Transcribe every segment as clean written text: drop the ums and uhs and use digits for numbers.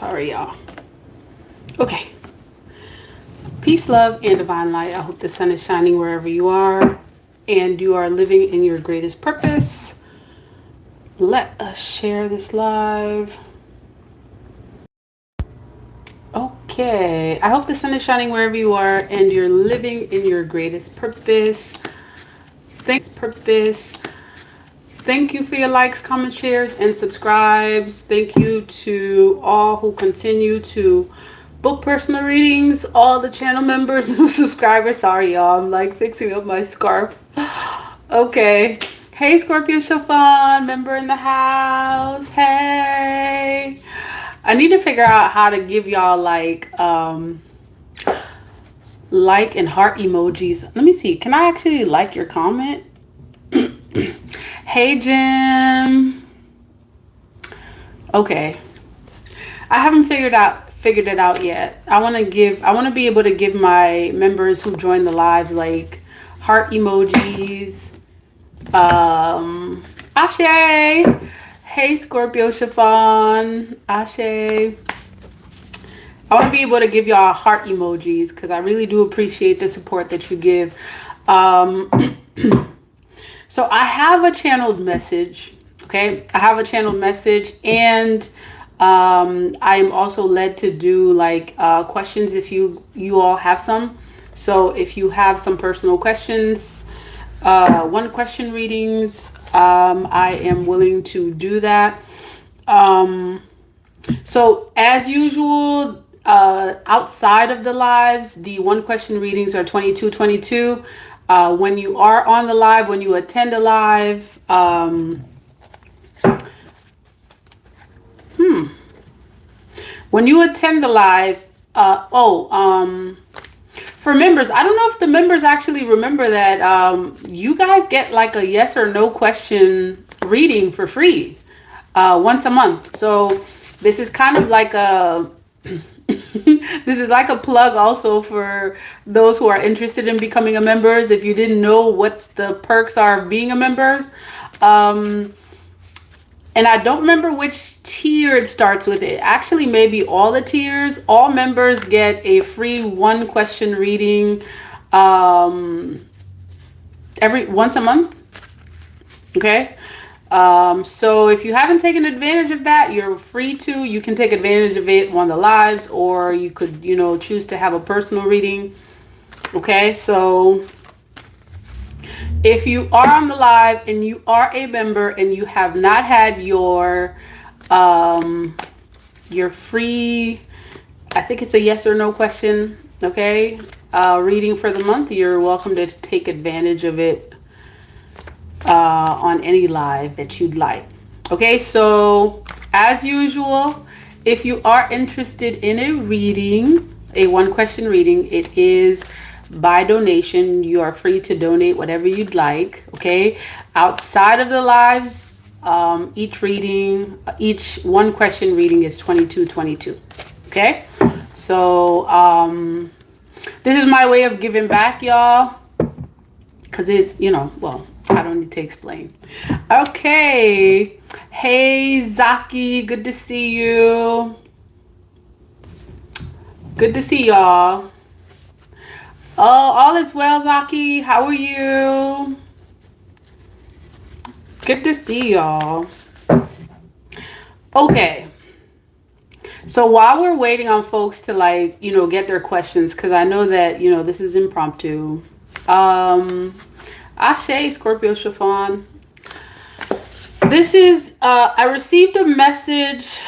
Sorry, y'all. Okay. Peace, love, and divine light. I hope the sun is shining wherever you are and you are living in your greatest purpose. Let us share this live. Okay. I hope the sun is shining wherever you are and you're living in your greatest purpose. Thank you for your likes, comments, shares, and subscribes. Thank you to all who continue to book personal readings, all the channel members and subscribers. Sorry, y'all. I'm like fixing up my scarf. Okay. Hey, Scorpio Chiffon, member in the house. Hey. I need to figure out how to give y'all like and heart emojis. Let me see. Can I actually like your comment? Hey, Jim. Okay. I haven't figured it out yet. I want to be able to give my members who join the live like heart emojis. Ashe. Hey, Scorpio Chiffon. Ashe. I want to be able to give y'all heart emojis because I really do appreciate the support that you give. So I have a channeled message. Okay. I have a channeled message, and I am also led to do like questions if you all have some. So if you have some personal questions, one question readings, I am willing to do that. So as usual, outside of the lives, the one question readings are 2222. When you are on the live, when you attend a live, when you attend the live, for members, I don't know if the members actually remember that you guys get like a yes or no question reading for free once a month. So this is kind of like a this is like a plug also for those who are interested in becoming a members. If you didn't know what the perks are of being a member, and I don't remember which tier it starts with. It actually maybe all the tiers. All members get a free one question reading every once a month. Okay. So if you haven't taken advantage of that, you're free to. You can take advantage of it on the lives, or you could, choose to have a personal reading. Okay, so if you are on the live and you are a member and you have not had your free, I think it's a yes or no question, okay, reading for the month, you're welcome to take advantage of it on any live that you'd like. Okay, so as usual, if you are interested in a reading, a one question reading, it is by donation. You are free to donate whatever you'd like. Okay, outside of the lives, each one question reading is 2222. Okay, so this is my way of giving back, y'all, because I don't need to explain. Okay. Hey, Zaki. Good to see you. Good to see y'all. Oh, all is well, Zaki. How are you? Good to see y'all. Okay. So while we're waiting on folks to get their questions, because I know that, this is impromptu. Ashe, Scorpio Chiffon. This is, I received a message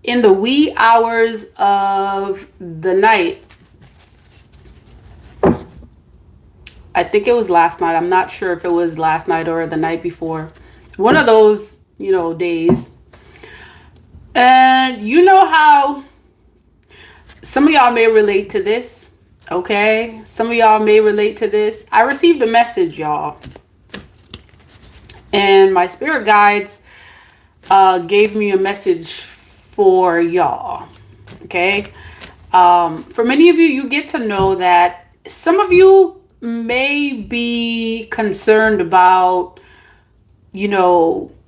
in the wee hours of the night. I think it was last night. I'm not sure if it was last night or the night before. One of those, days. And you know how some of y'all may relate to this. Okay, some of y'all may relate to this. I received a message, y'all, and my spirit guides gave me a message for y'all. Okay, for many of you, you get to know that some of you may be concerned about,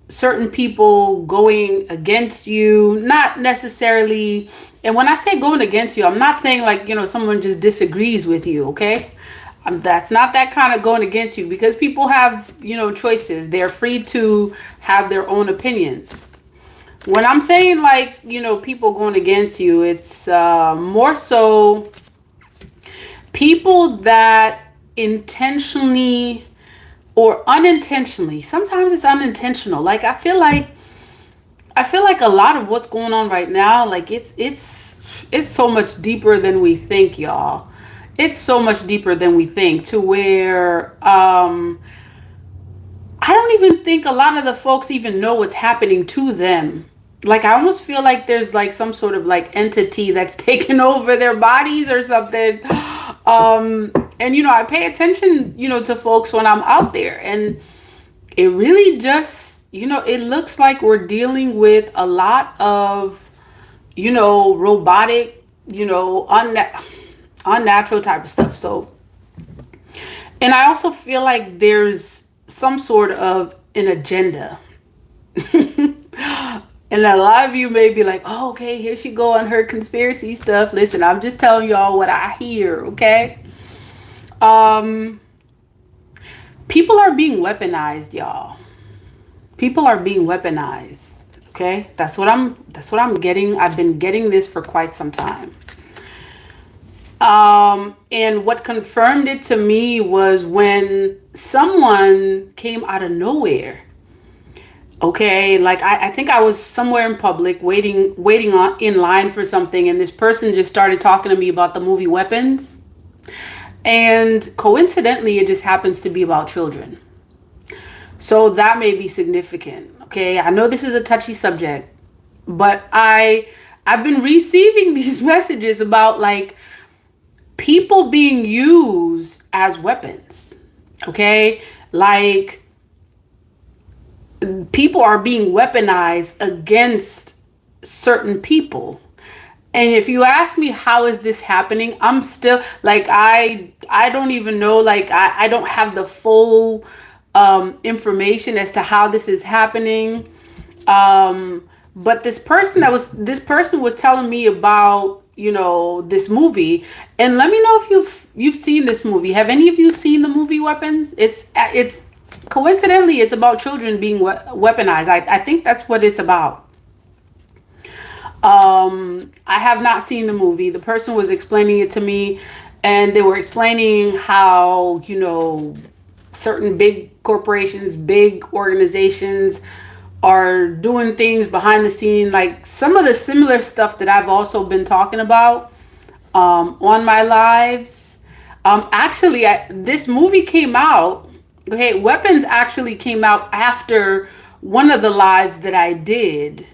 certain people going against you, not necessarily. And when I say going against you, I'm not saying like, someone just disagrees with you, okay? That's not that kind of going against you, because people have, choices. They're free to have their own opinions. When I'm saying like, people going against you, it's more so people that intentionally or unintentionally, sometimes it's unintentional. Like I feel like a lot of what's going on right now, like it's so much deeper than we think, y'all. It's so much deeper than we think, to where I don't even think a lot of the folks even know what's happening to them. Like I almost feel like there's like some sort of like entity that's taken over their bodies or something. And I pay attention, to folks when I'm out there, and it really just, it looks like we're dealing with a lot of, robotic, unnatural type of stuff. So, and I also feel like there's some sort of an agenda. And a lot of you may be like, oh, okay, here she go on her conspiracy stuff. Listen, I'm just telling y'all what I hear, okay? Um, People are being weaponized, y'all. People are being weaponized. Okay? That's what I'm getting. I've been getting this for quite some time. And what confirmed it to me was when someone came out of nowhere. Okay, like I think I was somewhere in public waiting in line for something, and this person just started talking to me about the movie Weapons. And coincidentally, it just happens to be about children. So that may be significant. Okay, I know this is a touchy subject, but I've been receiving these messages about like people being used as weapons. Okay, like people are being weaponized against certain people. And if you ask me how is this happening, I'm still like I don't even know, like I don't have the full information as to how this is happening. But this person was telling me about, this movie, and let me know if you've seen this movie. Have any of you seen the movie Weapons? It's coincidentally it's about children being weaponized. I think that's what it's about. I have not seen the movie. The person was explaining it to me, and they were explaining how, certain big corporations, big organizations are doing things behind the scene, like some of the similar stuff that I've also been talking about on my lives. Actually, this movie came out. Okay, Weapons actually came out after one of the lives that I did,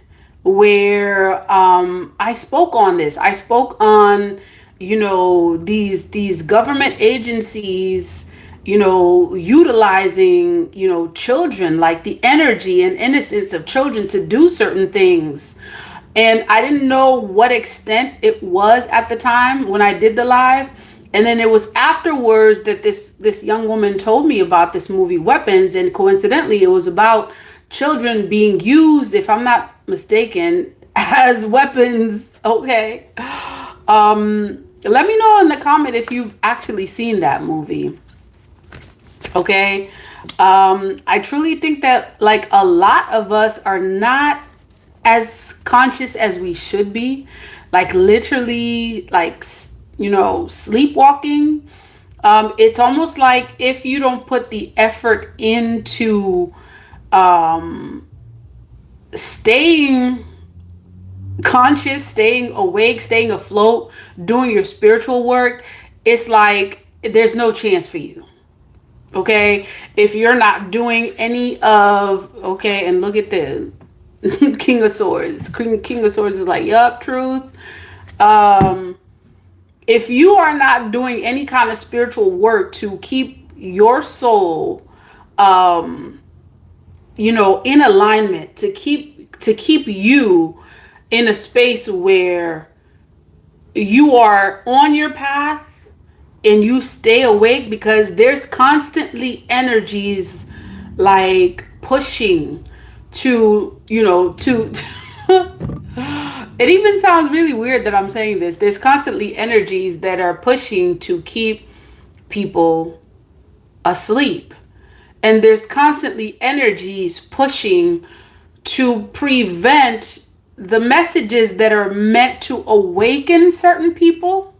where I spoke on this. I spoke on, these government agencies, utilizing, children, like the energy and innocence of children to do certain things. And I didn't know what extent it was at the time when I did the live. And then it was afterwards that this young woman told me about this movie Weapons, and coincidentally it was about children being used, if I'm not mistaken, as weapons. Okay. Let me know in the comment if you've actually seen that movie. Okay. I truly think that like a lot of us are not as conscious as we should be. Like literally, like, sleepwalking. It's almost like if you don't put the effort into staying conscious, staying awake, staying afloat, doing your spiritual work, it's like there's no chance for you. Okay, if you're not doing any of, okay, and look at the King of Swords. King of Swords is like, yup, truth. If you are not doing any kind of spiritual work to keep your soul, in alignment, to keep you in a space where you are on your path and you stay awake, because there's constantly energies like pushing to, to it even sounds really weird that I'm saying this. There's constantly energies that are pushing to keep people asleep. And there's constantly energies pushing to prevent the messages that are meant to awaken certain people.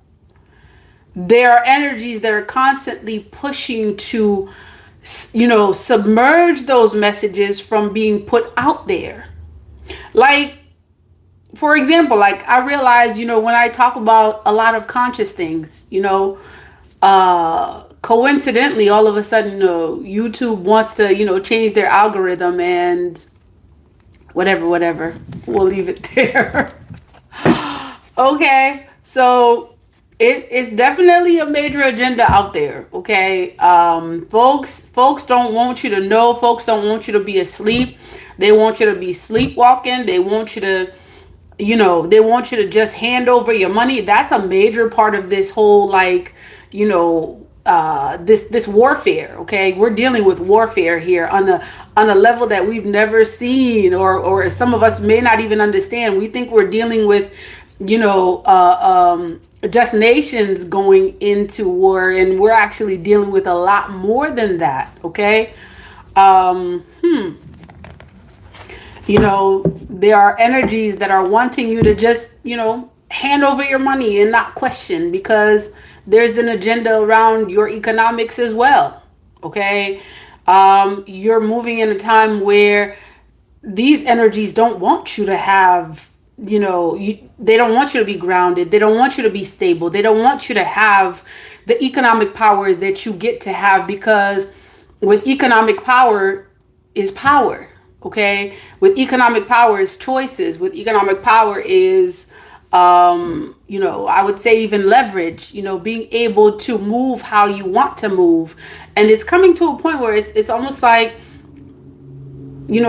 There are energies that are constantly pushing to, submerge those messages from being put out there. Like, for example, like I realize, when I talk about a lot of conscious things, coincidentally, all of a sudden, YouTube wants to, change their algorithm and whatever. We'll leave it there. Okay. So it's definitely a major agenda out there. Okay. Folks don't want you to know. Folks don't want you to be asleep. They want you to be sleepwalking. They want you to, they want you to just hand over your money. That's a major part of this whole, like, this warfare. Okay, we're dealing with warfare here on a level that we've never seen, or some of us may not even understand. We think we're dealing with, just nations going into war, and we're actually dealing with a lot more than that. Okay. There are energies that are wanting you to just, hand over your money and not question, because there's an agenda around your economics as well. Okay. You're moving in a time where these energies don't want you to have, they don't want you to be grounded. They don't want you to be stable. They don't want you to have the economic power that you get to have, because with economic power is power. Okay. With economic power is choices. With economic power is, I would say even leverage, being able to move how you want to move. And it's coming to a point where it's almost like,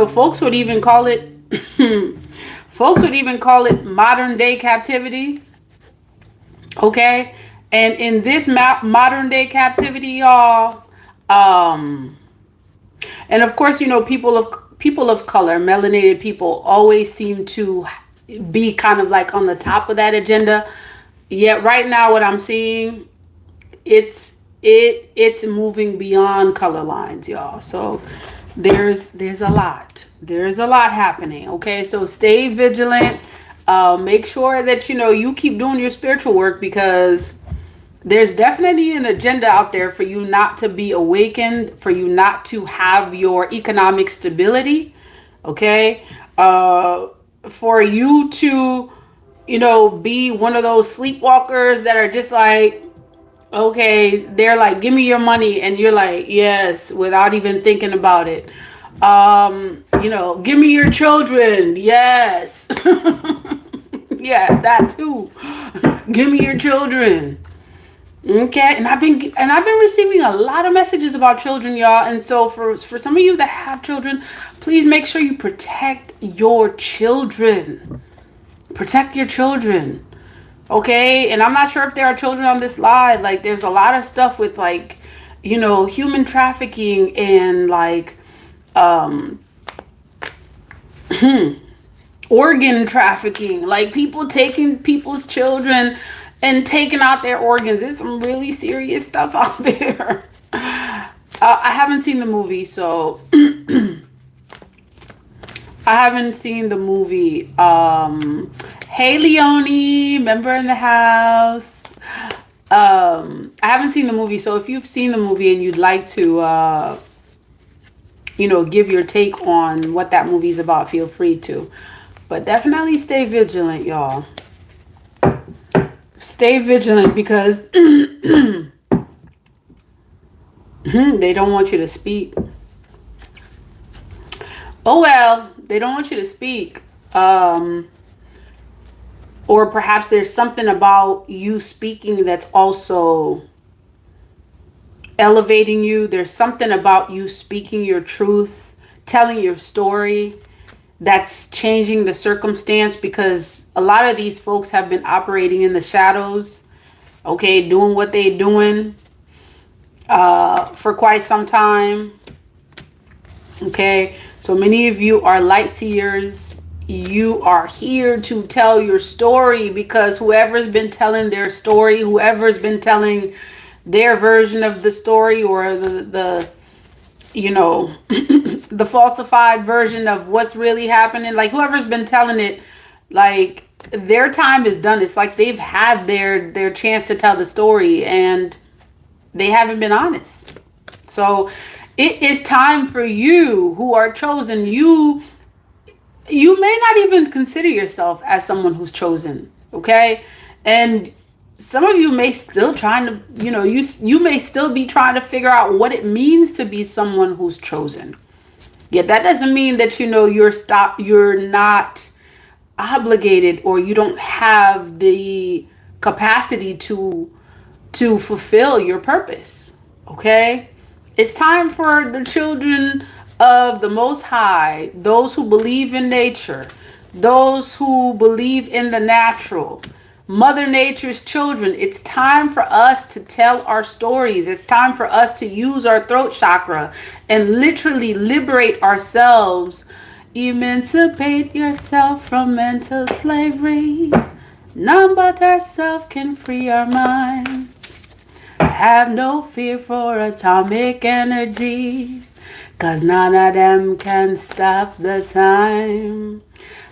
folks would even call it, modern day captivity. Okay. And in this modern day captivity, y'all, and of course, people of color, melanated people always seem to be kind of like on the top of that agenda. Yet right now, what I'm seeing, it's moving beyond color lines, y'all. So there's a lot happening. Okay. So stay vigilant. Make sure that, you keep doing your spiritual work, because there's definitely an agenda out there for you not to be awakened, for you not to have your economic stability. Okay. For you to, be one of those sleepwalkers that are just like, okay, they're like, give me your money. And you're like, yes, without even thinking about it. Give me your children. Yes. Yeah, that too. Give me your children. Okay, and I've been receiving a lot of messages about children, y'all. And so for some of you that have children, please make sure you protect your children. Protect your children. Okay, and I'm not sure if there are children on this live. Like, there's a lot of stuff with, like, human trafficking and like organ trafficking, like people taking people's children and taking out their organs. There's some really serious stuff out there. I haven't seen the movie, so I haven't seen the movie. Hey, Leonie, member in the house. I haven't seen the movie, so if you've seen the movie and you'd like to, give your take on what that movie's about, feel free to. But definitely stay vigilant, y'all. Stay vigilant, because they don't want you to speak. Oh, well, they don't want you to speak. Or perhaps there's something about you speaking that's also elevating you. There's something about you speaking your truth, telling your story, that's changing the circumstance, because a lot of these folks have been operating in the shadows, okay, doing what they're doing for quite some time. Okay, so many of you are light seers. You are here to tell your story, because whoever's been telling their story, whoever's been telling their version of the story, or the you know, the falsified version of what's really happening, like whoever's been telling it, like their time is done. It's like they've had their chance to tell the story and they haven't been honest. So it is time for you who are chosen. You may not even consider yourself as someone who's chosen, okay? And some of you may still trying to, you may still be trying to figure out what it means to be someone who's chosen. Yet that doesn't mean that you're not obligated, or you don't have the capacity to fulfill your purpose. Okay? It's time for the children of the Most High, those who believe in nature, those who believe in the natural, Mother Nature's children. It's time for us to tell our stories. It's time for us to use our throat chakra and literally liberate ourselves. Emancipate yourself from mental slavery. None but ourselves can free our minds. Have no fear for atomic energy, 'cause none of them can stop the time.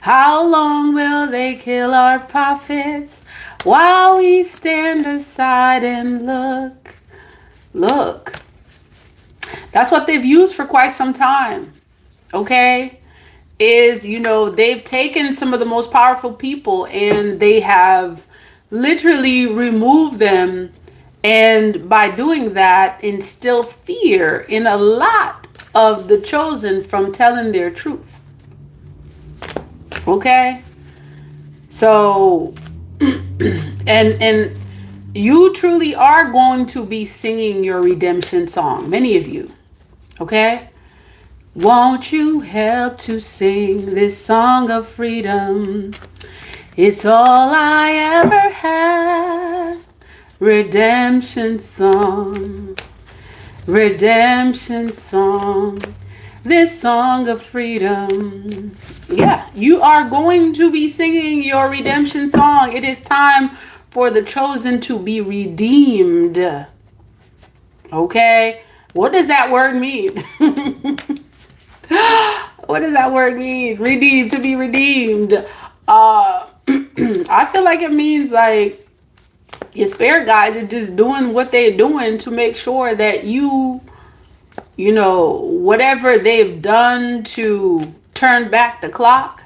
How long will they kill our prophets while we stand aside and look? Look. That's what they've used for quite some time. Okay? They've taken some of the most powerful people and they have literally removed them. And by doing that, instill fear in a lot of the chosen from telling their truth. Okay? So, and you truly are going to be singing your redemption song. Many of you. Okay? Won't you help to sing this song of freedom? It's all I ever had. Redemption song. Redemption song. This song of freedom. Yeah, you are going to be singing your redemption song. It is time for the chosen to be redeemed. Okay? What does that word mean? What does that word mean? Redeemed, to be redeemed. I feel like it means like your spirit guides are just doing what they're doing to make sure that whatever they've done to turn back the clock,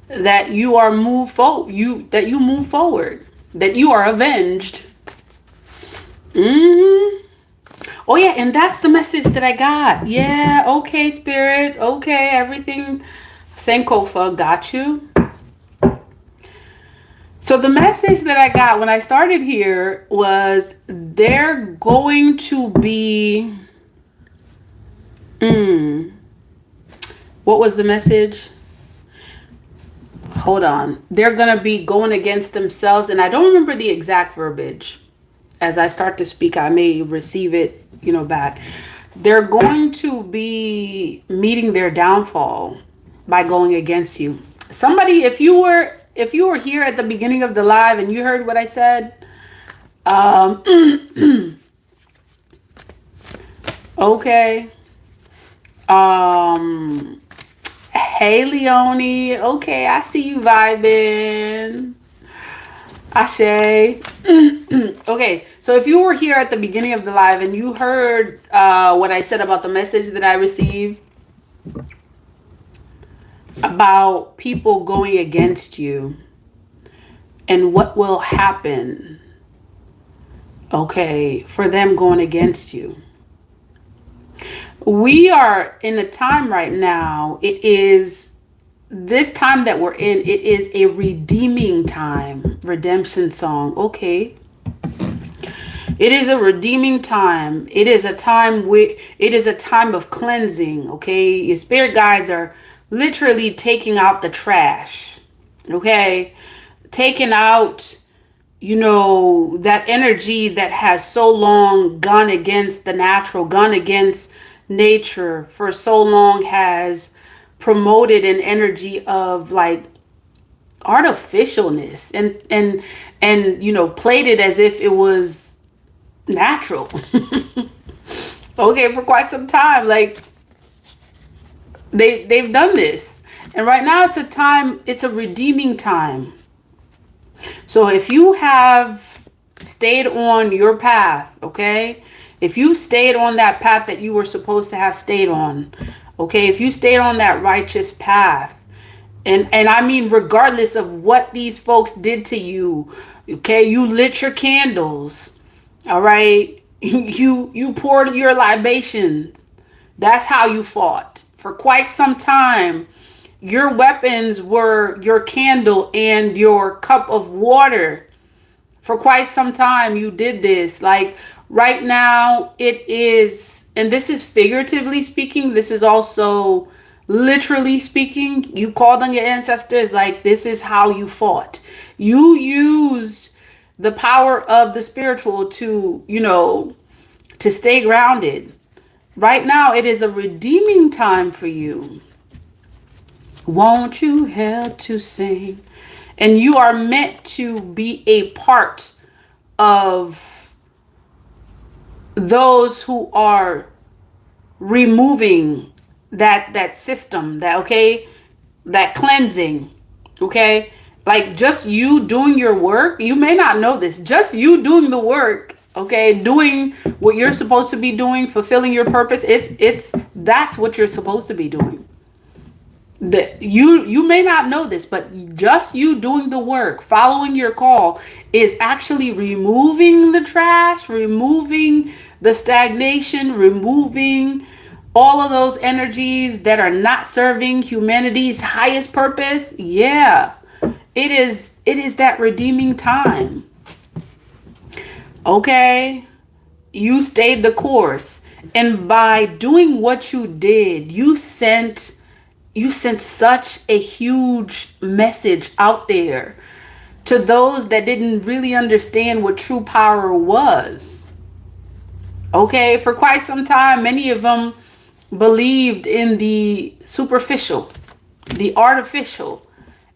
that you are move forward, that you are avenged. Oh yeah, and that's the message that I got. Yeah, okay, spirit. Okay, everything. Sankofa, got you. So the message that I got when I started here was they're going to be... What was the message? Hold on. They're going to be going against themselves. And I don't remember the exact verbiage. As I start to speak, I may receive it, back. They're going to be meeting their downfall by going against you. Somebody, if you were here at the beginning of the live and you heard what I said, okay. Hey, Leonie. Okay, I see you vibing. Ashe. Okay, so if you were here at the beginning of the live and you heard what I said about the message that I received about people going against you and what will happen, okay, for them going against you. We are in a time right now. It is this time that we're in. It is a redeeming time. Redemption song. Okay. It is a redeeming time. It is a time of cleansing. Okay. Your spirit guides are literally taking out the trash. Okay. Taking out, that energy that has so long gone against the natural, gone against nature for so long has promoted an energy of like artificialness and played it as if it was natural. Okay, for quite some time, like they've done this. And right now it's a redeeming time. So if you have stayed on your path, okay? If you stayed on that path that you were supposed to have stayed on, okay? If you stayed on that righteous path, and I mean regardless of what these folks did to you, okay? You lit your candles, all right? You poured your libations. That's how you fought. For quite some time, your weapons were your candle and your cup of water. For quite some time, you did this. Like right now, it is, and this is figuratively speaking, this is also literally speaking. You called on your ancestors, like this is how you fought. You used the power of the spiritual to stay grounded. Right now, it is a redeeming time for you. Won't you help to sing? And you are meant to be a part of those who are removing that system, that cleansing, okay? Like just you doing your work, you may not know this, just you doing the work, okay, doing what you're supposed to be doing, fulfilling your purpose, that's what you're supposed to be doing. You may not know this, but just you doing the work, following your call is actually removing the trash, removing the stagnation, removing all of those energies that are not serving humanity's highest purpose. Yeah, it is that redeeming time. Okay, you stayed the course, and by doing what you did, you sent such a huge message out there to those that didn't really understand what true power was. Okay, for quite some time, many of them believed in the superficial, the artificial,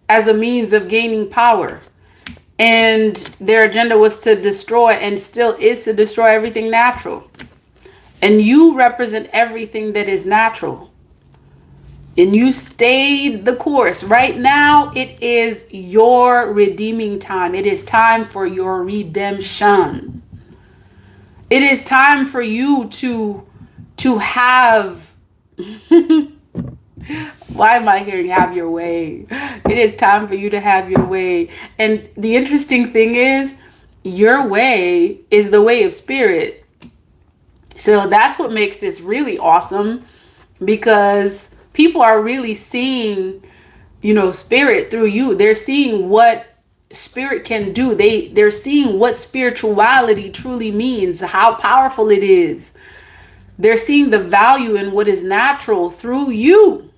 as a means of gaining power. And their agenda was to destroy, and still is to destroy, everything natural. And you represent everything that is natural. And you stayed the course. Right now, it is your redeeming time. It is time for your redemption. It is time for you to have why am I hearing have your way? It is time for you to have your way. And the interesting thing is, your way is the way of spirit. So that's what makes this really awesome, because people are really seeing, spirit through you. They're seeing what spirit can do. They're seeing what spirituality truly means, how powerful it is. They're seeing the value in what is natural through you.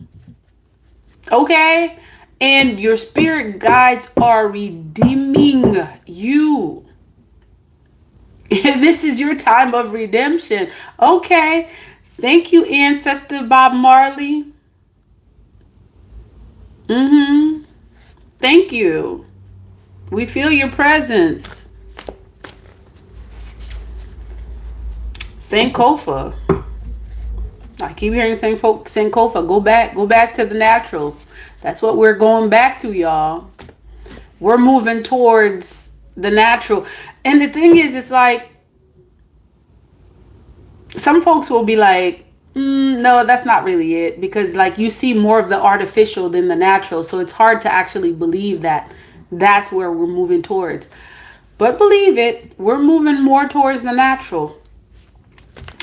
Okay? And your spirit guides are redeeming you. This is your time of redemption. Okay. Thank you, Ancestor Bob Marley. Thank you. We feel your presence. Sankofa. I keep hearing Sankofa. Go back to the natural. That's what we're going back to, y'all. We're moving towards the natural. And the thing is, it's like, some folks will be like, no, that's not really it. Because like you see more of the artificial than the natural. So it's hard to actually believe that that's where we're moving towards. But believe it, we're moving more towards the natural.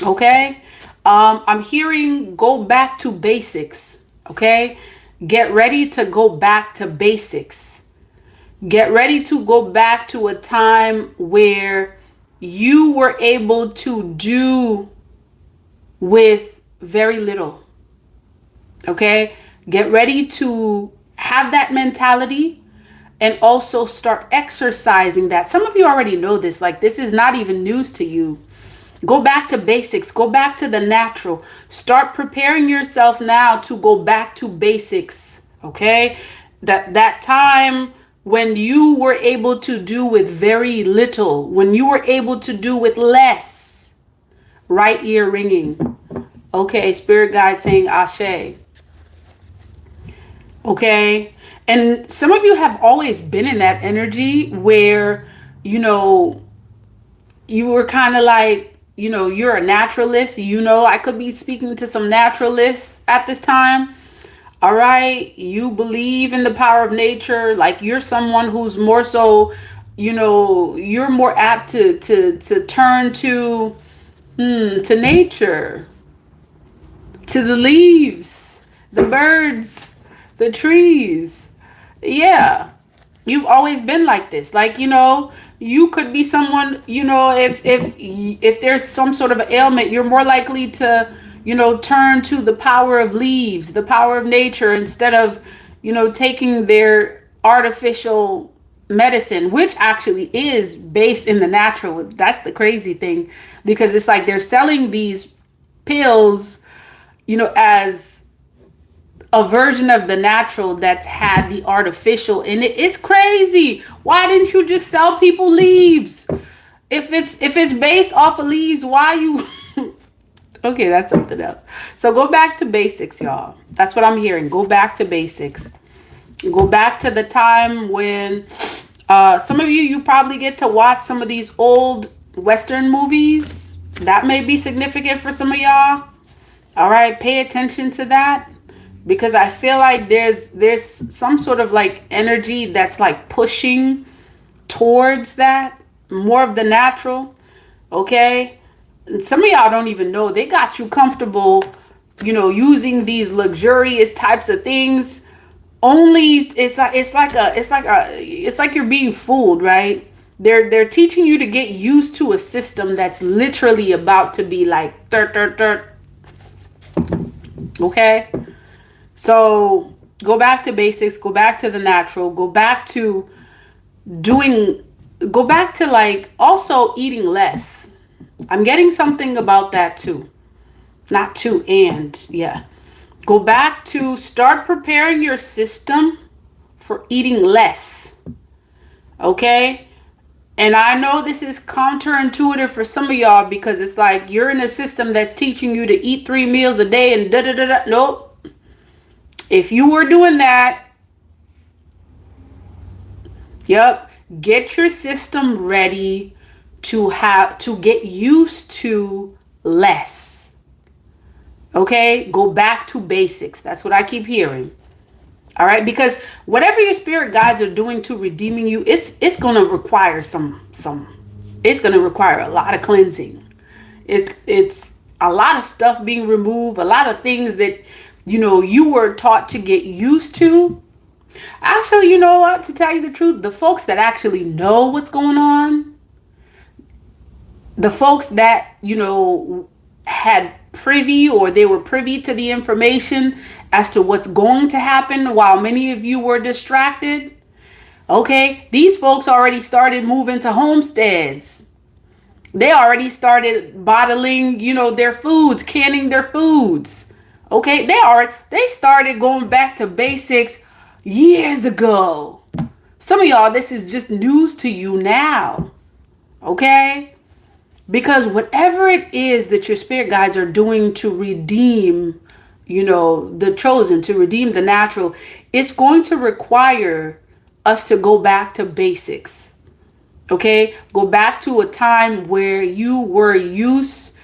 Okay? I'm hearing go back to basics. Okay? Get ready to go back to basics. Get ready to go back to a time where you were able to do with very little. Okay? Get ready to have that mentality and also start exercising that. Some of you already know this. Like, this is not even news to you. Go back to basics. Go back to the natural. Start preparing yourself now to go back to basics. Okay? That time when you were able to do with very little, when you were able to do with less. Right ear ringing. Okay, spirit guide saying Ashe. Okay? And some of you have always been in that energy where, you know, you were kind of like, you know, you're a naturalist. You know, I could be speaking to some naturalists at this time. All right. You believe in the power of nature. Like you're someone who's more so, you know, you're more apt to turn to nature, to the leaves, the birds, the trees. Yeah. You've always been like this. Like, you know, you could be someone, you know, if there's some sort of ailment, you're more likely to, you know, turn to the power of leaves, the power of nature, instead of, you know, taking their artificial medicine, which actually is based in the natural. That's the crazy thing, because it's like they're selling these pills, you know, as a version of the natural that's had the artificial in it. It's crazy. Why didn't you just sell people leaves? If it's based off of leaves, why you okay, that's something else. So go back to basics, y'all. That's what I'm hearing. Go back to basics. Go back to the time when some of you probably get to watch some of these old Western movies. That may be significant for some of y'all. All right, pay attention to that. Because I feel like there's some sort of like energy that's like pushing towards that, more of the natural. Okay? And some of y'all don't even know. They got you comfortable, you know, using these luxurious types of things. Only it's like you're being fooled, right? They're teaching you to get used to a system that's literally about to be like dirt, dirt, dirt. Okay? So go back to basics, go back to the natural, go back to like also eating less. I'm getting something about that too. Not to, and yeah. Go back to start preparing your system for eating less. Okay? And I know this is counterintuitive for some of y'all, because it's like you're in a system that's teaching you to eat 3 meals a day and da-da-da-da. Nope. If you were doing that, yep, get your system ready to get used to less. Okay? Go back to basics. That's what I keep hearing. All right? Because whatever your spirit guides are doing to redeeming you, it's going to require it's going to require a lot of cleansing. It's a lot of stuff being removed, a lot of things that, you know, you were taught to get used to. Actually, you know what? To tell you the truth, the folks that actually know what's going on, the folks that, you know, had privy, or they were privy to the information as to what's going to happen while many of you were distracted. Okay, these folks already started moving to homesteads. They already started bottling, you know, their foods, canning their foods. Okay, they started going back to basics years ago. Some of y'all, this is just news to you now. Okay? Because whatever it is that your spirit guides are doing to redeem, you know, the chosen, to redeem the natural, it's going to require us to go back to basics. Okay? Go back to a time where you were used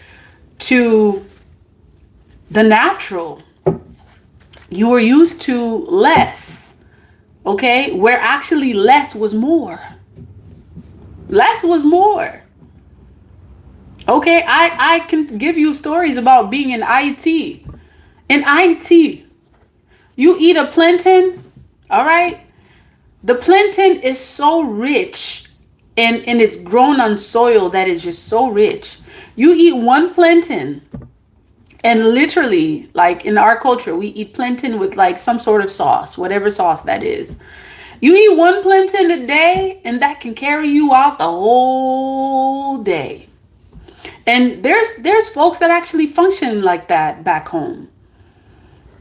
to the natural. You were used to less. Okay? Where actually less was more. Less was more. Okay? I can give you stories about being in IT. In IT, you eat a plantain, all right? The plantain is so rich, and it's grown on soil that is just so rich. You eat one plantain, and literally, like in our culture, we eat plantain with like some sort of sauce, whatever sauce that is. You eat one plantain a day, and that can carry you out the whole day. And there's folks that actually function like that back home.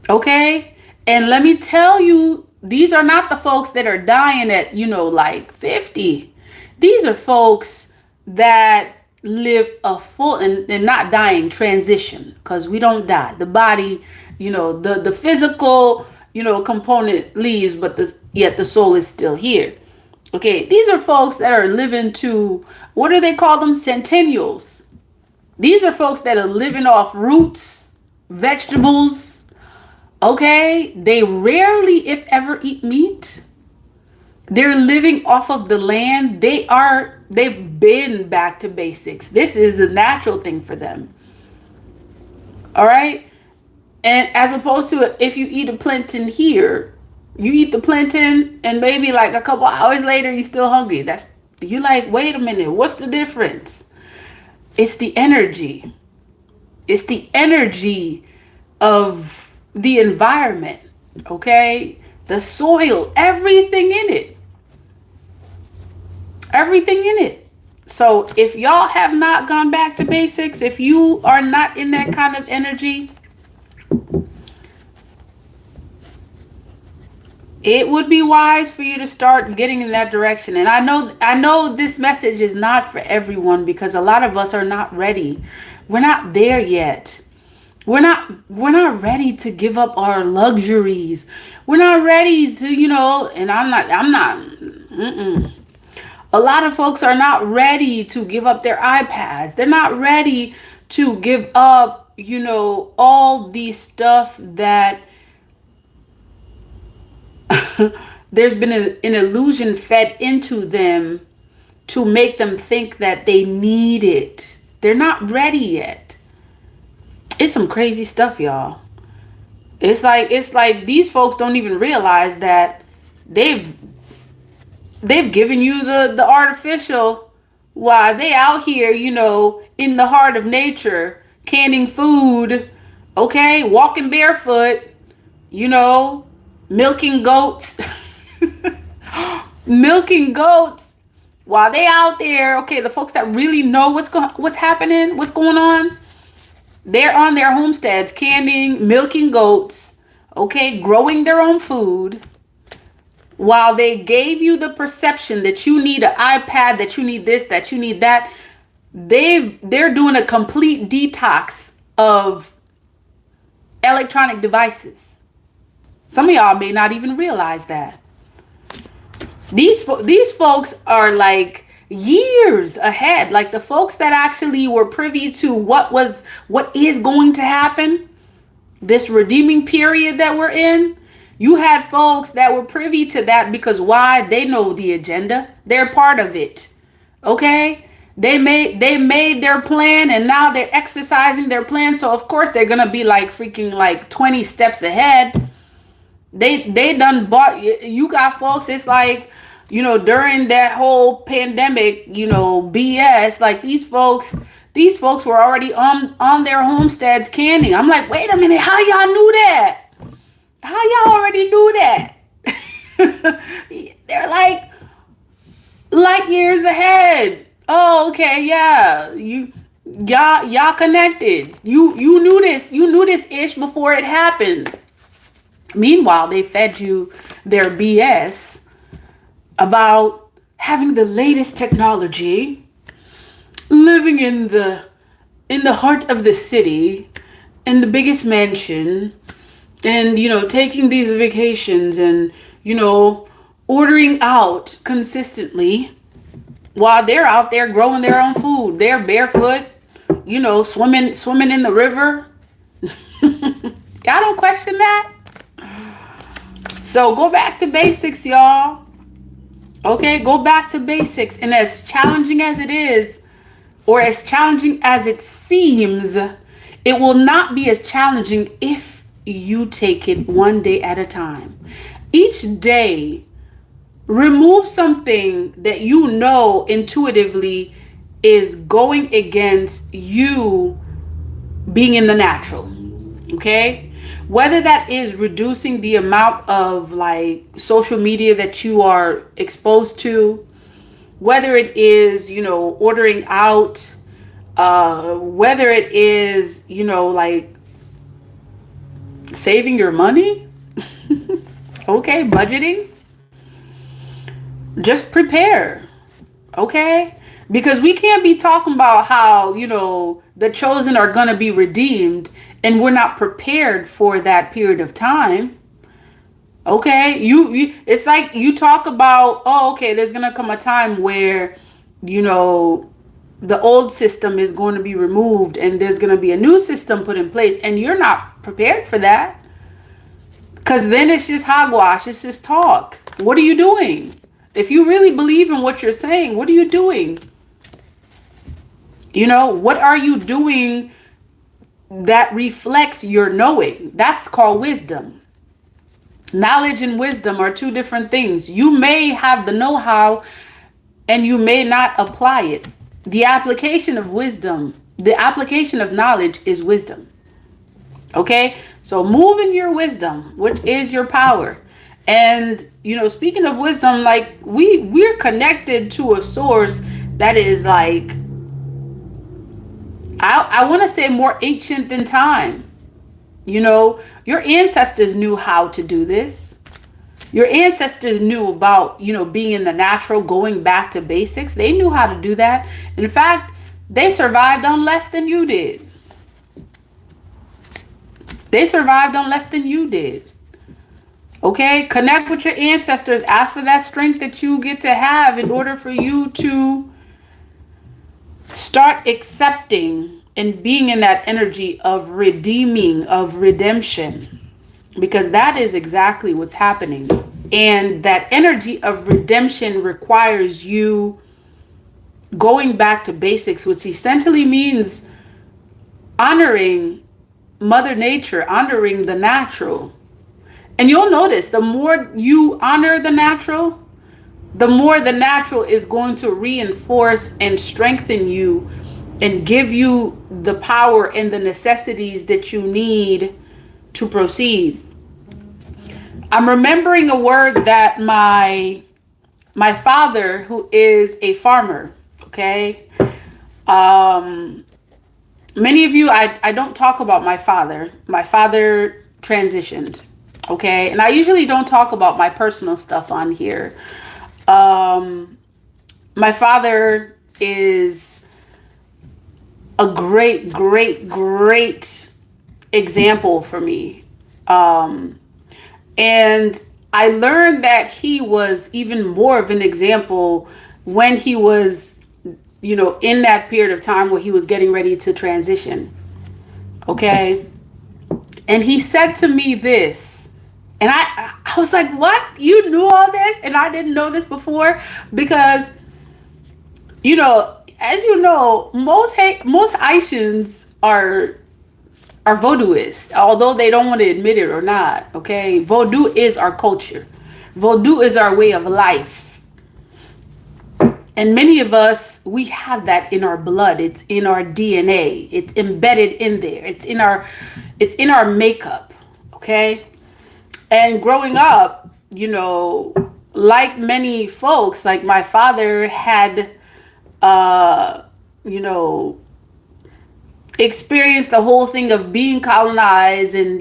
Okay? And let me tell you, these are not the folks that are dying at, like 50. These are folks that live a full and not dying transition, because we don't die. The body, the physical, component leaves, but yet the soul is still here. Okay, these are folks that are living to, what do they call them? Centennials. These are folks that are living off roots, vegetables. Okay, they rarely, if ever, eat meat. They're living off of the land. They've been back to basics. This is a natural thing for them. All right. And as opposed to, if you eat a plantain here, you eat the plantain and maybe like a couple hours later, you're still hungry. You like, wait a minute, what's the difference? It's the energy. It's the energy of the environment. Okay. The soil, everything in it. Everything in it. So if y'all have not gone back to basics, if you are not in that kind of energy, it would be wise for you to start getting in that direction. And I know this message is not for everyone, because a lot of us are not ready. We're not there yet. We're not ready to give up our luxuries. We're not ready to, and I'm not. A lot of folks are not ready to give up their iPads. They're not ready to give up, all the stuff that there's been an illusion fed into them to make them think that they need it. They're not ready yet. It's some crazy stuff, y'all. It's like these folks don't even realize that they've given you the artificial, while they out here, in the heart of nature, canning food, okay, walking barefoot, milking goats, milking goats, while they out there, okay, the folks that really know what's happening, what's going on, they're on their homesteads, canning, milking goats, okay, growing their own food, while they gave you the perception that you need an iPad, that you need this, that you need that. They're doing a complete detox of electronic devices. Some of y'all may not even realize that. These folks are like years ahead. Like the folks that actually were privy to what is going to happen, this redeeming period that we're in. You had folks that were privy to that, because why? They know the agenda. They're part of it. Okay? They made their plan, and now they're exercising their plan. So of course they're gonna be like freaking like 20 steps ahead. They done bought. You got folks, it's like, during that whole pandemic, BS, like these folks were already on their homesteads canning. I'm like, wait a minute, how y'all knew that? How y'all already knew that? They're like light years ahead. Oh, okay, yeah. Y'all connected. You knew this. You knew this ish before it happened. Meanwhile, they fed you their BS about having the latest technology, living in the heart of the city, in the biggest mansion, and taking these vacations, and ordering out consistently, while they're out there growing their own food. They're barefoot, swimming in the river. Y'all don't question that. So go back to basics, y'all. Okay, go back to basics. And as challenging as it is, or as challenging as it seems, it will not be as challenging if you take it one day at a time. Each day, remove something that you know intuitively is going against you being in the natural. Okay? Whether that is reducing the amount of like social media that you are exposed to, whether it is, ordering out, Whether it is, like saving your money, okay, budgeting, just prepare, okay? Because we can't be talking about how, the chosen are going to be redeemed and we're not prepared for that period of time. Okay? It's like you talk about, oh, okay, there's going to come a time where, the old system is going to be removed and there's going to be a new system put in place, and you're not prepared for that. Because then it's just hogwash, it's just talk. What are you doing? If you really believe in what you're saying, what are you doing? What are you doing that reflects your knowing? That's called wisdom. Knowledge and wisdom are two different things. You may have the know-how and you may not apply it. The application of wisdom, the application of knowledge is wisdom. Okay? So move in your wisdom, which is your power. And, speaking of wisdom, like we're connected to a source that is like, I want to say more ancient than time. Your ancestors knew how to do this. Your ancestors knew about, being in the natural, going back to basics. They knew how to do that. In fact, they survived on less than you did. They survived on less than you did. Okay? Connect with your ancestors. Ask for that strength that you get to have in order for you to start accepting and being in that energy of redeeming, of redemption, because that is exactly what's happening. And that energy of redemption requires you going back to basics, which essentially means honoring Mother Nature, honoring the natural. And you'll notice the more you honor the natural, the more the natural is going to reinforce and strengthen you and give you the power and the necessities that you need to proceed. I'm remembering a word that my father, who is a farmer, okay? Many of you, I don't talk about my father. My father transitioned, okay? And I usually don't talk about my personal stuff on here. My father is a great, great, great example for me. And I learned that he was even more of an example when he was, in that period of time where he was getting ready to transition. Okay. And he said to me this, and I was like, what? You knew all this? And I didn't know this before? Because, as you know, most Haitians are voodooists, although they don't want to admit it or not. Okay. Voodoo is our culture. Voodoo is our way of life. And many of us, we have that in our blood. It's in our DNA. It's embedded in there. It's in our makeup. Okay. And growing up, like many folks, like my father had, experienced the whole thing of being colonized and,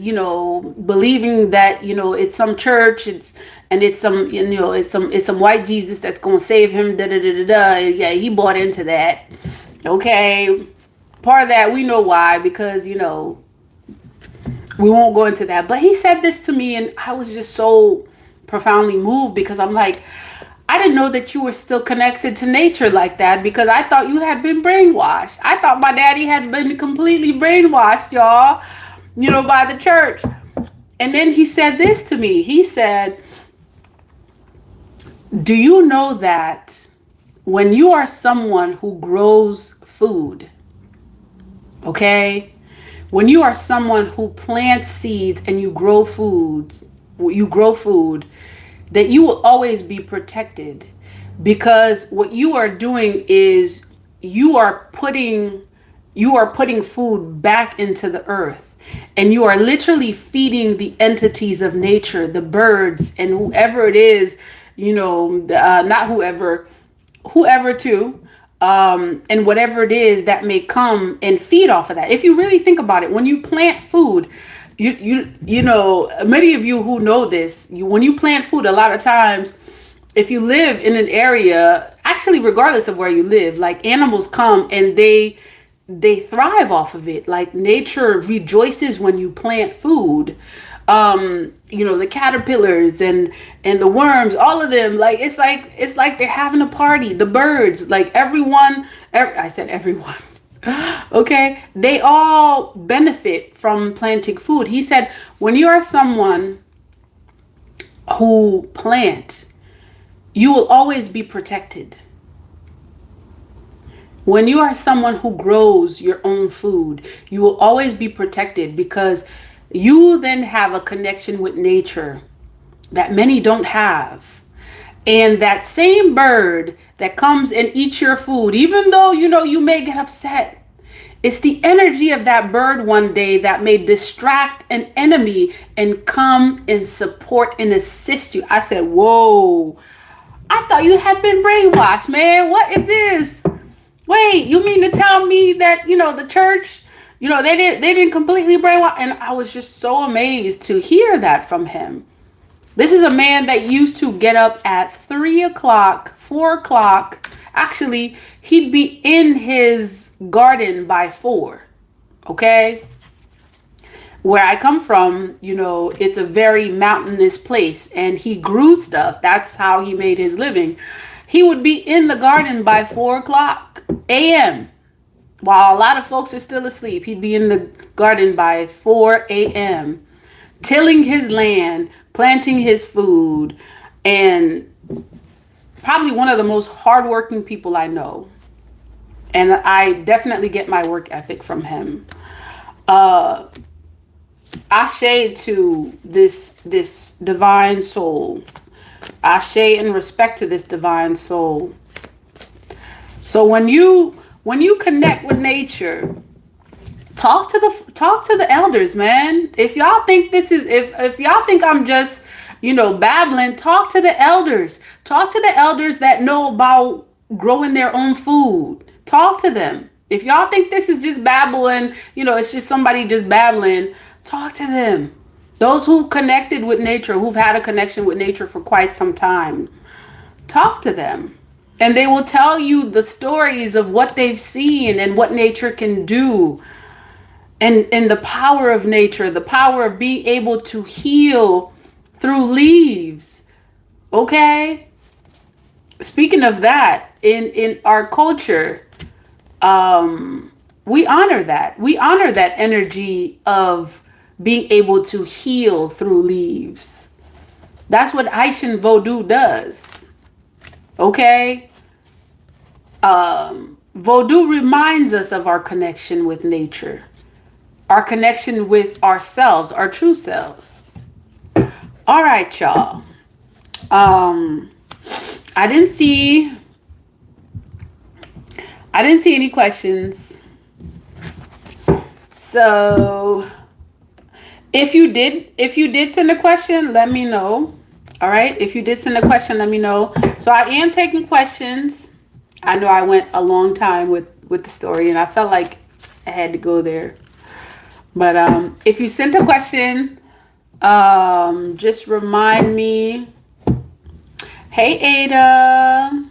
believing that, it's some church, it's some white Jesus that's going to save him. Da, da, da, da, da. Yeah, he bought into that. Okay. Part of that, we know why, because, we won't go into that. But he said this to me and I was just so profoundly moved, because I'm like, I didn't know that you were still connected to nature like that, because I thought you had been brainwashed. I thought my daddy had been completely brainwashed, y'all, by the church. And then he said this to me. He said, do you know that when you are someone who grows food, okay, when you are someone who plants seeds and you grow food, that you will always be protected, because what you are doing is you are putting food back into the earth, and you are literally feeding the entities of nature, the birds and whoever it is, not whoever too, and whatever it is that may come and feed off of that. If you really think about it, when you plant food, you know, many of you who know this, when you plant food, a lot of times, if you live in an area, actually regardless of where you live, like animals come and they thrive off of it. Like nature rejoices when you plant food. You know, the caterpillars and the worms, all of them, like it's like they're having a party. The birds, like I said everyone. Okay, they all benefit from planting food. He said, when you are someone who plant, you will always be protected. When you are someone who grows your own food, you will always be protected, because you then have a connection with nature that many don't have. And that same bird that comes and eats your food, even though, you know, you may get upset, it's the energy of that bird one day that may distract an enemy and come and support and assist you. I said, whoa, I thought you had been brainwashed, man. What is this? Wait, you mean to tell me that, you know, the church, you know, they didn't completely brainwash? And I was just so amazed to hear that from him. This is a man that used to get up at 3 o'clock, 4 o'clock. Actually, he'd be in his garden by 4. Okay? Where I come from, you know, it's a very mountainous place, and he grew stuff. That's how he made his living. He would be in the garden by 4 o'clock a.m. While a lot of folks are still asleep. He'd be in the garden by 4 a.m. tilling his land, planting his food, and probably one of the most hardworking people I know. And I definitely get my work ethic from him. Ashe to this divine soul. Ashe in respect to this divine soul. So when you connect with nature, talk to the elders, man. If y'all think if y'all think I'm just, you know, babbling, talk to the elders. Talk to the elders that know about growing their own food. Talk to them. If y'all think this is just babbling, you know, it's just somebody just babbling, talk to them. Those who connected with nature, who've had a connection with nature for quite some time, talk to them. And they will tell you the stories of what they've seen and what nature can do. And the power of nature, the power of being able to heal through leaves. Okay? Speaking of that, in our culture, we honor that. We honor that energy of being able to heal through leaves. That's what Haitian Vodou does. Okay? Vodou reminds us of our connection with nature. Our connection with ourselves, our true selves. All right, y'all. I didn't see any questions. So if you did send a question, let me know. All right. If you did send a question, let me know. So I am taking questions. I know I went a long time with the story, and I felt like I had to go there. But if you sent a question, just remind me. Hey, Ada.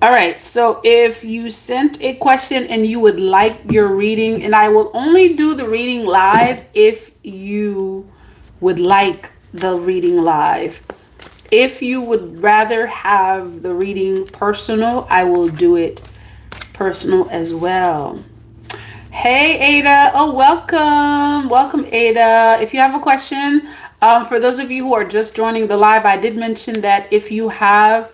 All right. So if you sent a question and you would like your reading, and I will only do the reading live if you would like the reading live. If you would rather have the reading personal, I will do it personal as well. Hey, Ada. Oh, welcome. Welcome, Ada. If you have a question, for those of you who are just joining the live, I did mention that if you have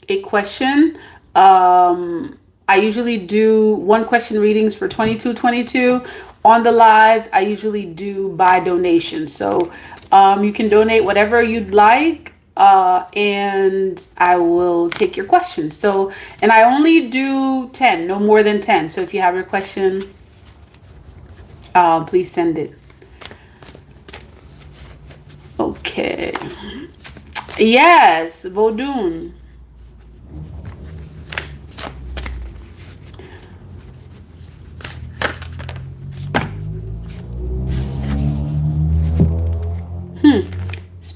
a question, I usually do one question readings for 2222. On the lives, I usually do by donation. So you can donate whatever you'd like. And I will take your questions. So, and I only do 10, no more than 10. So if you have your question, please send it. Okay. Yes, Vodun.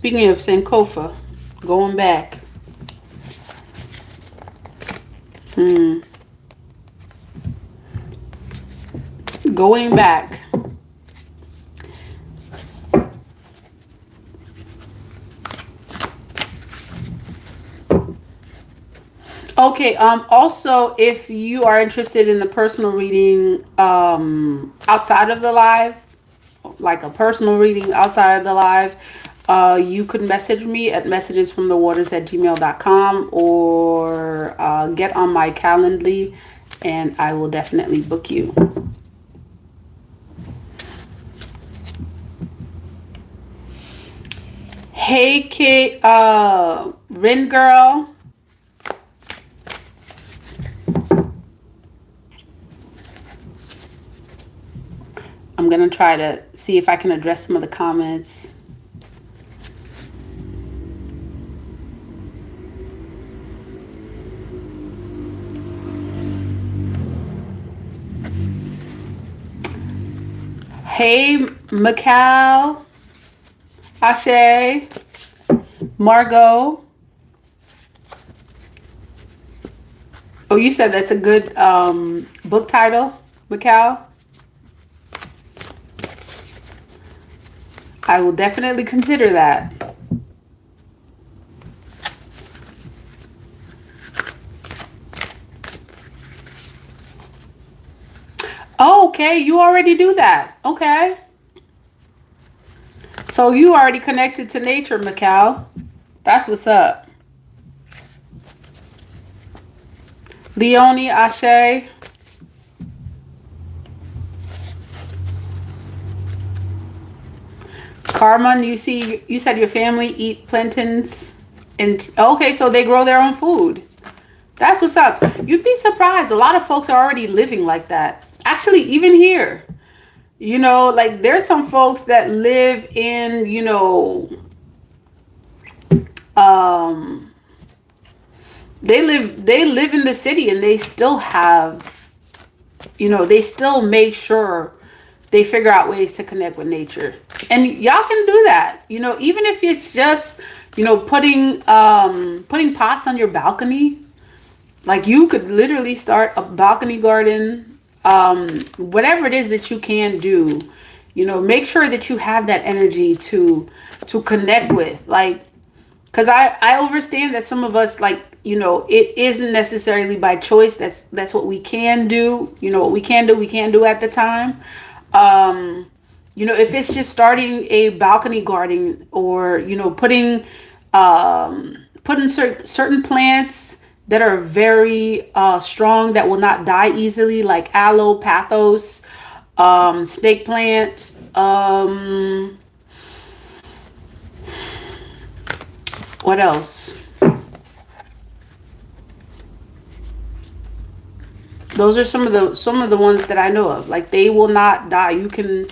Speaking of Sankofa, going back. Going back. Okay, also if you are interested in the personal reading outside of the live, like a personal reading outside of the live, you could message me at messagesfromthewaters@gmail.com or get on my Calendly and I will definitely book you. Hey, Kate, Rin girl. I'm going to try to see if I can address some of the comments. Hey, Mikal, Ashe, Margot. Oh, you said that's a good book title, Mikal? I will definitely consider that. Oh, okay, you already do that. Okay. So you already connected to nature, Mikal. That's what's up. Leonie, Ashe. Carmen, you said your family eat plantains and okay, so they grow their own food. That's what's up. You'd be surprised. A lot of folks are already living like that. Actually, even here, like there's some folks that live in, they live in the city and they still have, they still make sure they figure out ways to connect with nature. And y'all can do that, even if it's just, putting pots on your balcony. Like you could literally start a balcony garden, whatever it is that you can do, make sure that you have that energy to connect with, like, because I understand that some of us, like, it isn't necessarily by choice. That's what we can do. What we can do at the time. If it's just starting a balcony garden or, putting certain plants that are very strong, that will not die easily, like aloe, pathos, snake plant, what else? Those are some of the ones that I know of. Like they will not die. You can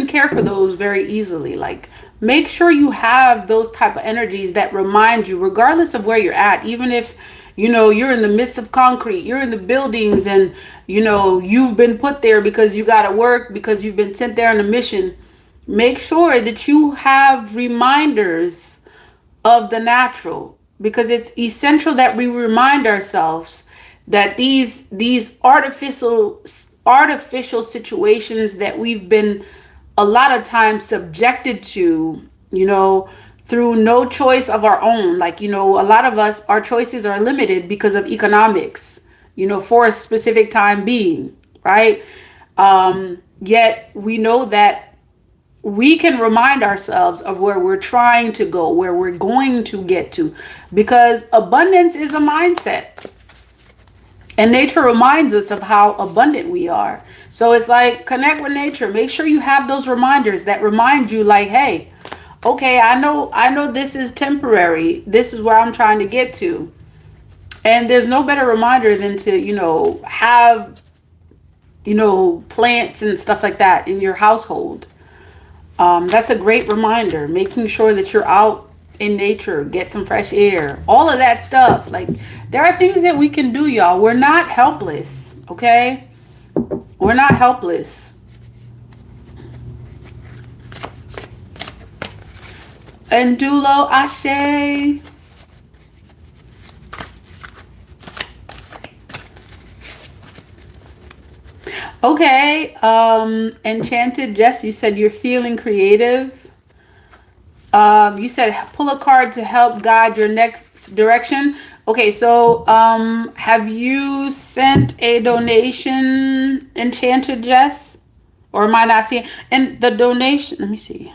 care for those very easily. Like make sure you have those type of energies that remind you, regardless of where you're at, even if you're in the midst of concrete, you're in the buildings, and you've been put there because you got to work, because you've been sent there on a mission. Make sure that you have reminders of the natural, because it's essential that we remind ourselves that these artificial situations that we've been a lot of times subjected to, through no choice of our own. Like, a lot of us, our choices are limited because of economics, for a specific time being, right? Yet we know that we can remind ourselves of where we're trying to go, where we're going to get to, because abundance is a mindset. And nature reminds us of how abundant we are. So it's like, connect with nature. Make sure you have those reminders that remind you, like, hey, okay, I know this is temporary. This is where I'm trying to get to. And there's no better reminder than to, have, plants and stuff like that in your household. That's a great reminder. Making sure that you're out in nature, get some fresh air, all of that stuff. Like, there are things that we can do, y'all. We're not helpless, okay? We're not helpless. Ndulo Ashe. Okay. Enchanted Jess, you said you're feeling creative. You said pull a card to help guide your next direction. Okay, so have you sent a donation, Enchanted Jess? Or am I not seeing? And the donation, let me see.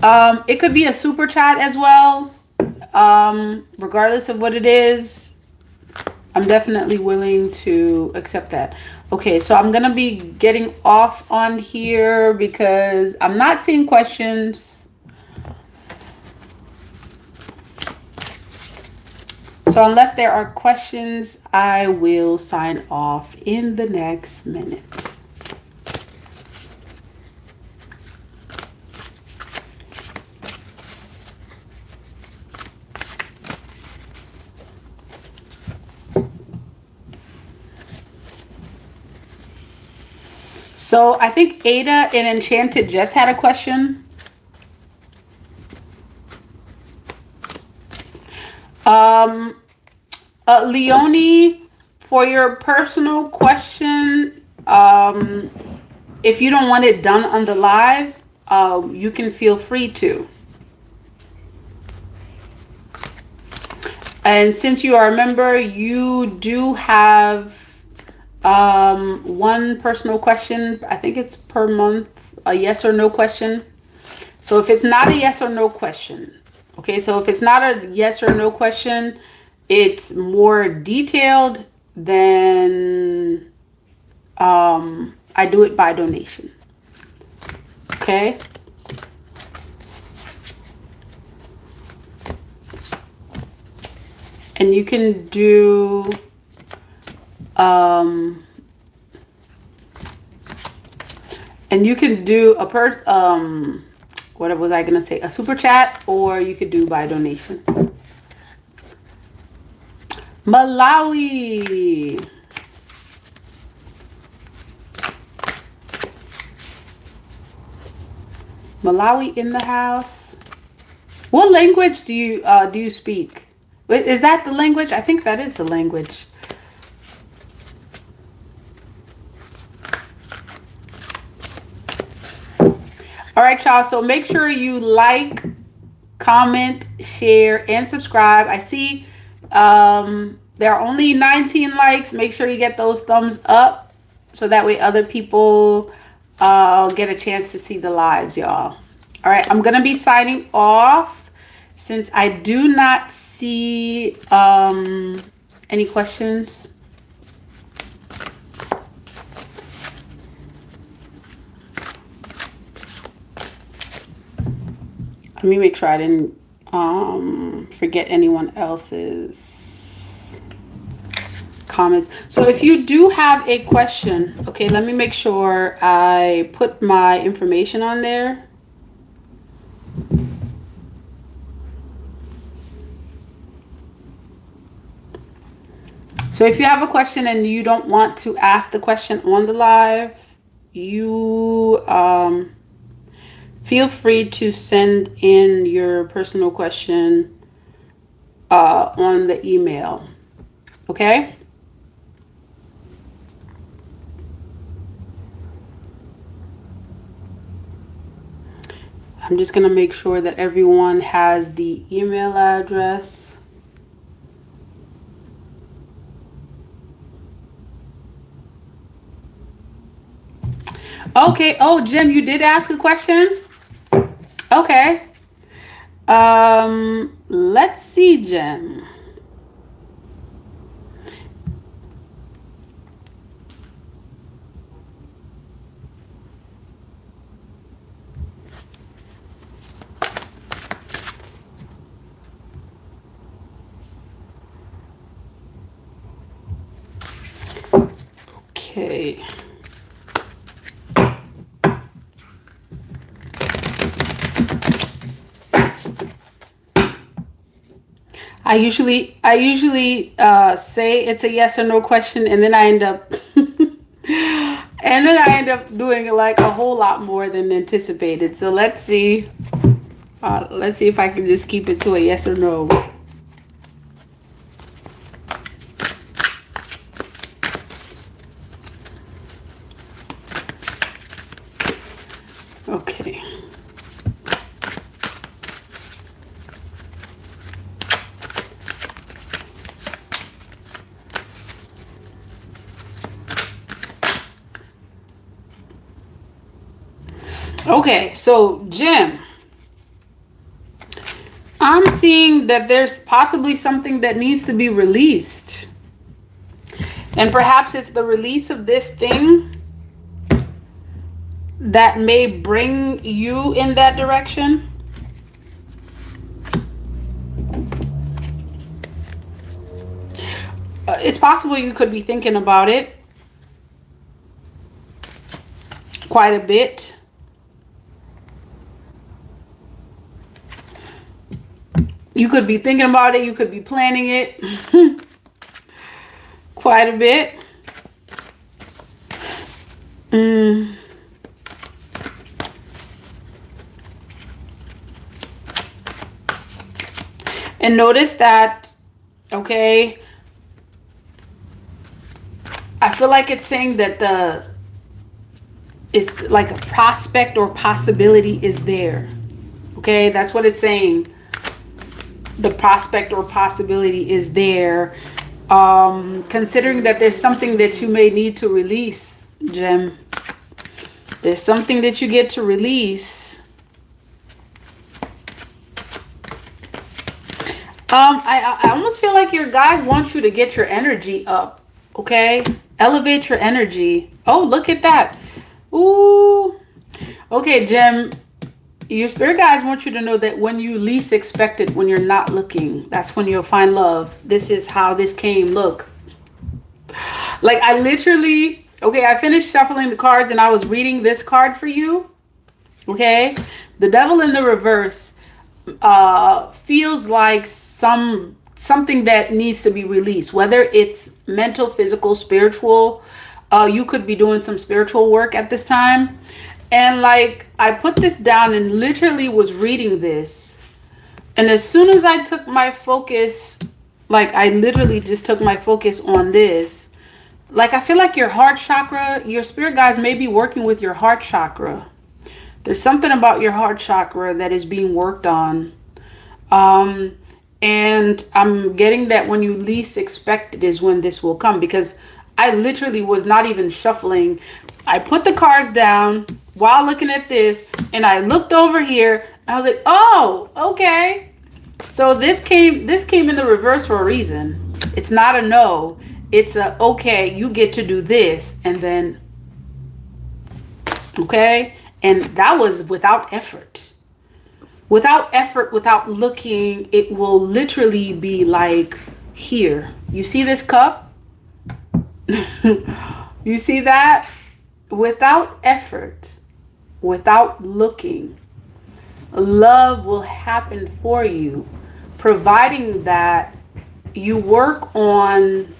It could be a super chat as well. Regardless of what it is, I'm definitely willing to accept that. Okay, so I'm gonna be getting off on here because I'm not seeing questions. So unless there are questions, I will sign off in the next minute. So I think Ada and Enchanted just had a question. Leonie, for your personal question, if you don't want it done on the live, you can feel free to. And since you are a member, you do have one personal question. I think it's per month, a yes or no question. So if it's not a yes or no question, okay, so if it's not a yes or no question, it's more detailed, then I do it by donation. Okay. And you can do what was I gonna say? A super chat, or you could do by donation. Malawi. Malawi in the house. What language do you speak? Is that the language? I think that is the language. All right, y'all. So make sure you like, comment, share, and subscribe. I see there are only 19 likes. Make sure you get those thumbs up so that way other people get a chance to see the lives, y'all. All right, I'm going to be signing off since I do not see any questions. Let me make sure I didn't forget anyone else's comments. So if you do have a question, okay, let me make sure I put my information on there. So if you have a question and you don't want to ask the question on the live, you feel free to send in your personal question on the email. Okay? I'm just going to make sure that everyone has the email address. Okay. Oh, Jim, you did ask a question? Okay. Let's see, Jim. Okay. I usually say it's a yes or no question, and then I end up And then I end up doing like a whole lot more than anticipated. So let's see. Let's see if I can just keep it to a yes or no. Okay. Okay, so Jim, I'm seeing that there's possibly something that needs to be released. And perhaps it's the release of this thing that may bring you in that direction. It's possible you could be thinking about it quite a bit. You could be thinking about it. You could be planning it quite a bit. And notice that, okay, I feel like it's saying that it's like a prospect or possibility is there. Okay, that's what it's saying. The prospect or possibility is there. Considering that there's something that you may need to release, Jem. There's something that you get to release. I almost feel like your guys want you to get your energy up. Okay, elevate your energy. Oh, look at that. Ooh. Okay, Jem. Your spirit guides want you to know that when you least expect it, when you're not looking, that's when you'll find love. This is how this came. Look. Like I literally, okay, I finished shuffling the cards and I was reading this card for you. Okay. The Devil in the reverse feels like something that needs to be released, whether it's mental, physical, spiritual. You could be doing some spiritual work at this time. And like, I put this down and literally was reading this. And as soon as I took my focus, like I literally just took my focus on this. Like, I feel like your heart chakra, your spirit guides may be working with your heart chakra. There's something about your heart chakra that is being worked on. And I'm getting that when you least expect it is when this will come, because I literally was not even shuffling. I put the cards down while looking at this, and I looked over here and I was like, oh, okay. So this came in the reverse for a reason. It's not a no. It's a, okay, you get to do this. And then, okay. And that was without effort. Without effort, without looking, it will literally be like here. You see this cup? You see that? Without effort, without looking, love will happen for you, providing that you work on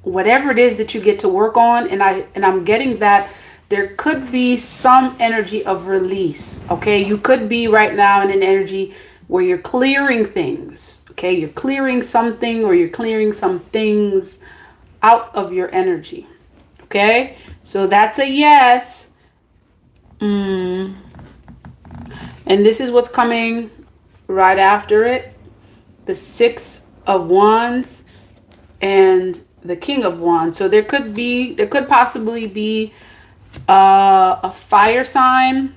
whatever it is that you get to work on. And I'm getting that there could be some energy of release. Okay, you could be right now in an energy where you're clearing things. Okay, you're clearing something, or you're clearing some things out of your energy. Okay, so that's a yes. And this is what's coming right after it. The Six of Wands and the King of Wands. So there could possibly be a fire sign.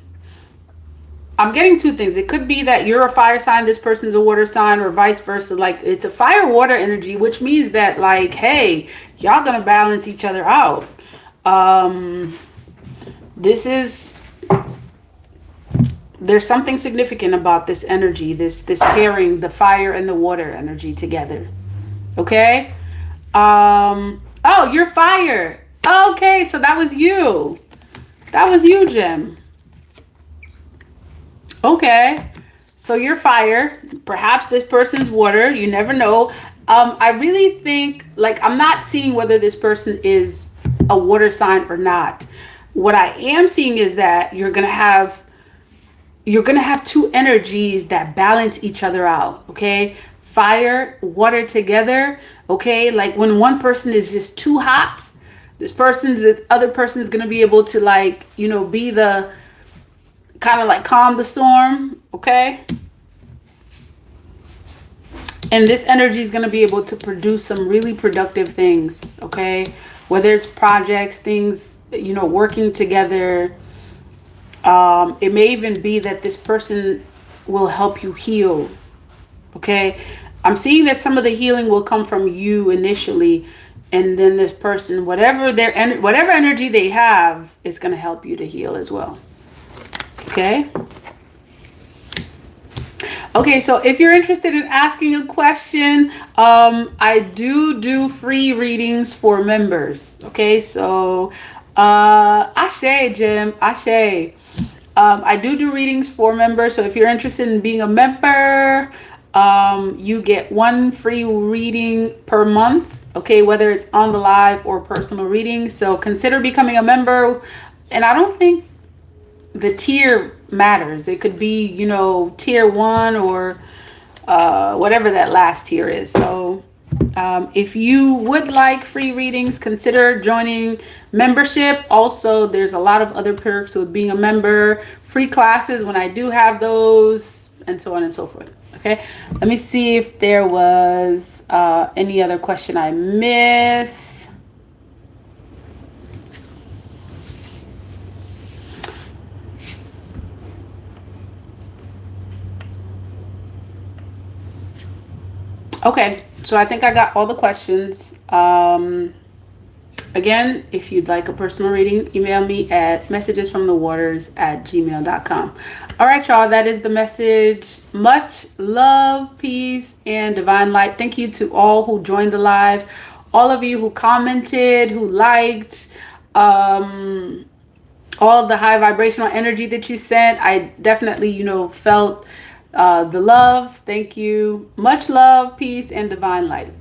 I'm getting two things. It could be that you're a fire sign, this person's a water sign, or vice versa. Like, it's a fire water energy, which means that, like, hey, y'all gonna balance each other out. There's something significant about this energy, this pairing the fire and the water energy together. Okay. Oh, you're fire. Okay, so that was you. That was you, Jim. Okay, so you're fire. Perhaps this person's water. You never know. I really think, like, I'm not seeing whether this person is a water sign or not. what I am seeing is that you're gonna have two energies that balance each other out. Okay, fire, water together. Okay, like when one person is just too hot, the other person is gonna be able to, like, be the kind of like calm the storm. Okay, and this energy is going to be able to produce some really productive things. Okay, whether it's projects, things, working together. It may even be that this person will help you heal. Okay, I'm seeing that some of the healing will come from you initially, and then this person, whatever energy they have, is going to help you to heal as well. Okay. Okay, so if you're interested in asking a question, I do free readings for members. Okay, so Ashe, Jim, Ashe. I do readings for members. So if you're interested in being a member, you get one free reading per month. Okay, whether it's on the live or personal reading. So consider becoming a member. And I don't think the tier matters. It could be, tier 1 or whatever that last tier is. So if you would like free readings, consider joining membership. Also, there's a lot of other perks with being a member, free classes when I do have those, and so on and so forth. Okay, let me see if there was any other question I missed. Okay, so I think I got all the questions. Again, if you'd like a personal reading, email me at messagesfromthewaters@gmail.com. All right, y'all, that is the message. Much love, peace, and divine light. Thank you to all who joined the live, all of you who commented, who liked, all the high vibrational energy that you sent. I definitely, felt the love. Thank you. Much love, peace, and divine light.